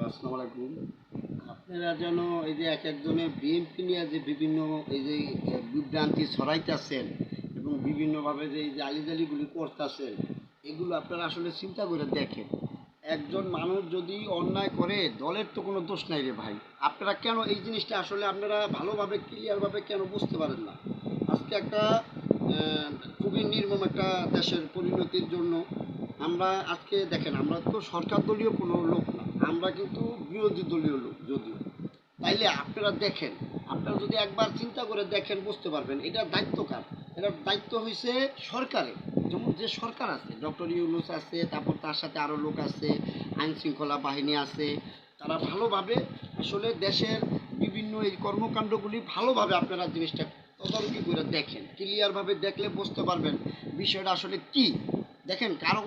আসসালামু আলাইকুম। আপনারা যেন এই যে এক একজনের বিএনপি নিয়ে যে বিভিন্ন এই যে বিভ্রান্তি ছড়াইতেছেন এবং বিভিন্নভাবে যে এই যে আলিজালিগুলি করতেছেন, এগুলো আপনারা আসলে চিন্তা করে দেখেন। একজন মানুষ যদি অন্যায় করে দলের তো কোনো দোষ নাই রে ভাই। আপনারা কেন এই জিনিসটা আসলে আপনারা ভালোভাবে ক্লিয়ারভাবে কেন বুঝতে পারেন না? আজকে একটা খুবই নির্মম একটা দেশের পরিণতির জন্য আমরা আজকে দেখেন, আমরা তো সরকার দলীয় কোনো লোক না, আমরা কিন্তু বিরোধী দলীয় লোক যদিও। তাইলে আপনারা দেখেন, আপনারা যদি একবার চিন্তা করে দেখেন বুঝতে পারবেন এটার দায়িত্ব কার। এটার দায়িত্ব হয়েছে সরকারের। যেমন যে সরকার আছে, ডক্টর ইউনূস আছে, তারপর তার সাথে আরও লোক আছে, আইন শৃঙ্খলা বাহিনী আছে, তারা ভালোভাবে আসলে দেশের বিভিন্ন এই কর্মকাণ্ডগুলি ভালোভাবে আপনারা জিনিসটা তদারকি করে দেখেন। ক্লিয়ারভাবে দেখলে বুঝতে পারবেন বিষয়টা আসলে কি। দেখেন কারো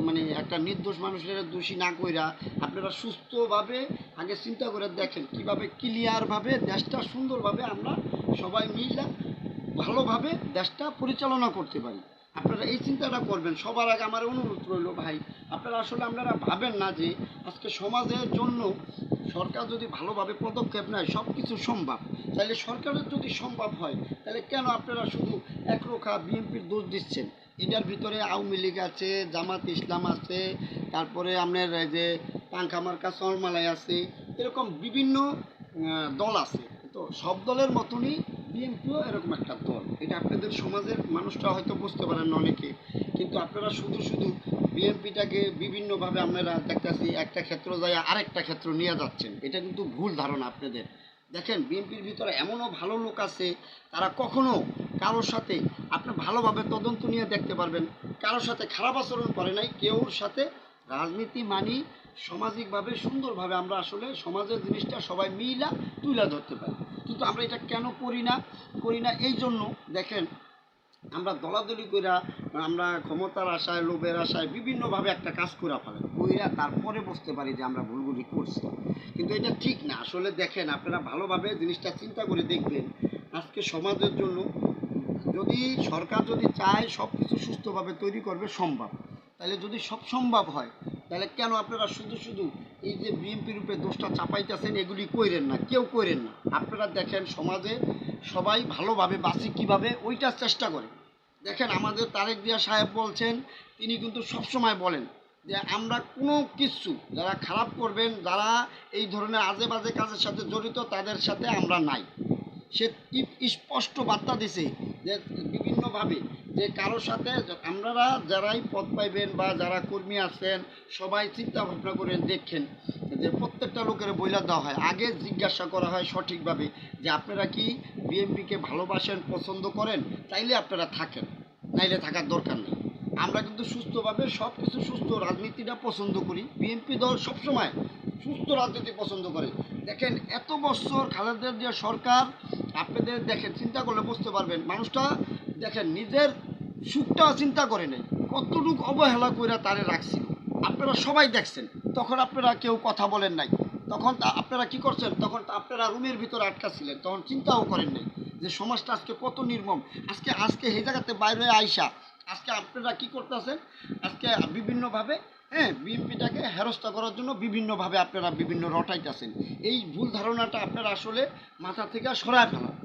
মানে একটা নির্দোষ মানুষের দোষী না কইরা আপনারা সুস্থভাবে আগে চিন্তা করে দেখেন কিভাবে ক্লিয়ারভাবে দেশটা সুন্দরভাবে আমরা সবাই মিলে ভালোভাবে দেশটা পরিচালনা করতে পারি। আপনারা এই চিন্তাটা করবেন। সবার আগে আমার অনুরোধ রইল ভাই, আপনারা আসলে আপনারা ভাবেন না যে আজকে সমাজের জন্য সরকার যদি ভালোভাবে পদক্ষেপ নেয় সব কিছু সম্ভব। তাহলে সরকারের যদি সম্ভব হয় তাহলে কেন আপনারা শুধু একরোখা বিএনপির দোষ দিচ্ছেন? এটার ভিতরে আওয়ামী লীগ আছে, জামাত ইসলাম আছে, তারপরে আপনার যে পাঙ্খা মার্কা চরমালাই আছে, এরকম বিভিন্ন দল আছে। তো সব দলের মতনই বিএনপিও এরকম একটা দল। এটা আপনাদের সমাজের মানুষরা হয়তো বুঝতে পারেন না অনেকে, কিন্তু আপনারা শুধু শুধু বিএনপিটাকে বিভিন্নভাবে আপনারা দেখতেছি একটা ক্ষেত্র যায় আরেকটা ক্ষেত্র নিয়ে যাচ্ছেন। এটা কিন্তু ভুল ধারণা আপনাদের। দেখেন বিএনপির ভিতরে এমনও ভালো লোক আছে, তারা কখনো কারোর সাথে আপনি ভালোভাবে তদন্ত নিয়ে দেখতে পারবেন কারোর সাথে খারাপ আচরণ করে নাই। কেউর সাথে রাজনীতি মানি সামাজিকভাবে সুন্দরভাবে আমরা আসলে সমাজের জিনিসটা সবাই মিলা তুলে ধরতে পারি। কিন্তু আমরা এটা কেন করি না এই জন্য দেখেন, আমরা দলাদলি কইরা আমরা ক্ষমতার আশায় লোভের আশায় বিভিন্নভাবে একটা কাজ করে ফেলে কইরা তারপরে বুঝতে পারি যে আমরা ভুলগুলি করছি। কিন্তু এটা ঠিক না। আসলে দেখেন আপনারা ভালোভাবে জিনিসটা চিন্তা করে দেখবেন, আজকে সমাজের জন্য যদি সরকার যদি চায় সব কিছু সুস্থভাবে তৈরি করবে সম্ভব। তাহলে যদি সব সম্ভব হয় তাহলে কেন আপনারা শুধু শুধু এই যে বিএনপি রূপে দোষটা চাপাইতেছেন এগুলি কইরেন না, কেউ কইরেন না। আপনারা দেখেন সমাজে সবাই ভালোভাবে বাঁচি কীভাবে ওইটার চেষ্টা করে। দেখেন আমাদের তারেক জিয়া সাহেব বলছেন, তিনি কিন্তু সবসময় বলেন যে আমরা কোনো কিছু যারা খারাপ করবেন, যারা এই ধরনের আজে বাজে কাজের সাথে জড়িত তাদের সাথে আমরা নাই। সে স্পষ্ট বার্তা দিছে যে বিভিন্নভাবে যে কারোর সাথে আপনারা যারাই পদ পাইবেন বা যারা কর্মী আছেন সবাই চিন্তা ভাবনা করে দেখেন যে প্রত্যেকটা লোকের বইলা দেওয়া হয়, আগে জিজ্ঞাসা করা হয় সঠিকভাবে যে আপনারা কি বিএনপিকে ভালোবাসেন, পছন্দ করেন, তাইলে আপনারা থাকেন, নাইলে থাকার দরকার নেই। আমরা কিন্তু সুস্থভাবে সব কিছু সুস্থ রাজনীতিটা পছন্দ করি। বিএনপি দল সবসময় সুস্থ রাজনীতি পছন্দ করে। দেখেন এত বছর খালেদা জিয়া সরকার, আপনাদের দেখেন চিন্তা করলে বুঝতে পারবেন মানুষটা দেখেন নিজের সুখটা চিন্তা করে নেই, কতটুকু অবহেলা করে তারে রাখছিল। আপনারা সবাই দেখছেন, তখন আপনারা কেউ কথা বলেন নাই। তখন আপনারা কি করছেন? তখন আপনারা রুমের ভিতরে আটকা ছিলেন, তখন চিন্তাও করেন নাই যে সমাজটা আজকে কত নির্মম। আজকে এই জায়গাতে বাইরে আইসা আজকে আপনারা কি করতেছেন? আজকে বিভিন্নভাবে বিএনপিটাকে হেরস্তা করার জন্য বিভিন্নভাবে আপনারা বিভিন্ন রটাইতেছেন। এই ভুল ধারণাটা আপনারা আসলে মাথা থেকে সরায় ফেলান।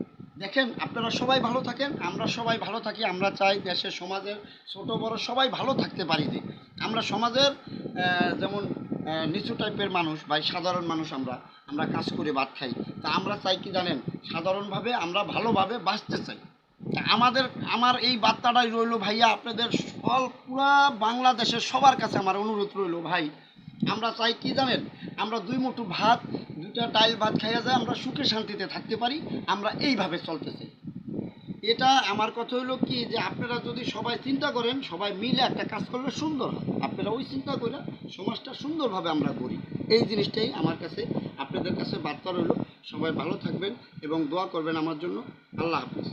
দেখেন আপনারা সবাই ভালো থাকেন, আমরা সবাই ভালো থাকি। আমরা চাই দেশের সমাজের ছোট বড় সবাই ভালো থাকতে পারি। যে আমরা সমাজের যেমন নিচু টাইপের মানুষ ভাই, সাধারণ মানুষ, আমরা কাজ করে ভাত খাই। তা আমরা চাই কি জানেন, সাধারণভাবে আমরা ভালোভাবে বাঁচতে চাই। আমার এই বার্তাটাই রইল ভাইয়া আপনাদের পুরা বাংলাদেশের সবার কাছে আমার অনুরোধ রইল ভাই, আমরা চাই কি জানেন, আমরা দুই মুঠো ভাত, দুইটা ডাইল ভাত খাইয়া যায় আমরা সুখে শান্তিতে থাকতে পারি। আমরা এইভাবে চলতে চাই। এটা আমার কথা হইলো কি যে আপনারা যদি সবাই চিন্তা করেন, সবাই মিলে একটা কাজ করলে সুন্দর হয়। আপনারা ওই চিন্তা করে সমাজটা সুন্দরভাবে আমরা করি, এই জিনিসটাই আমার কাছে আপনাদের কাছে বার্তা রইল। সবাই ভালো থাকবেন এবং দোয়া করবেন আমার জন্য। আল্লাহ হাফিজ।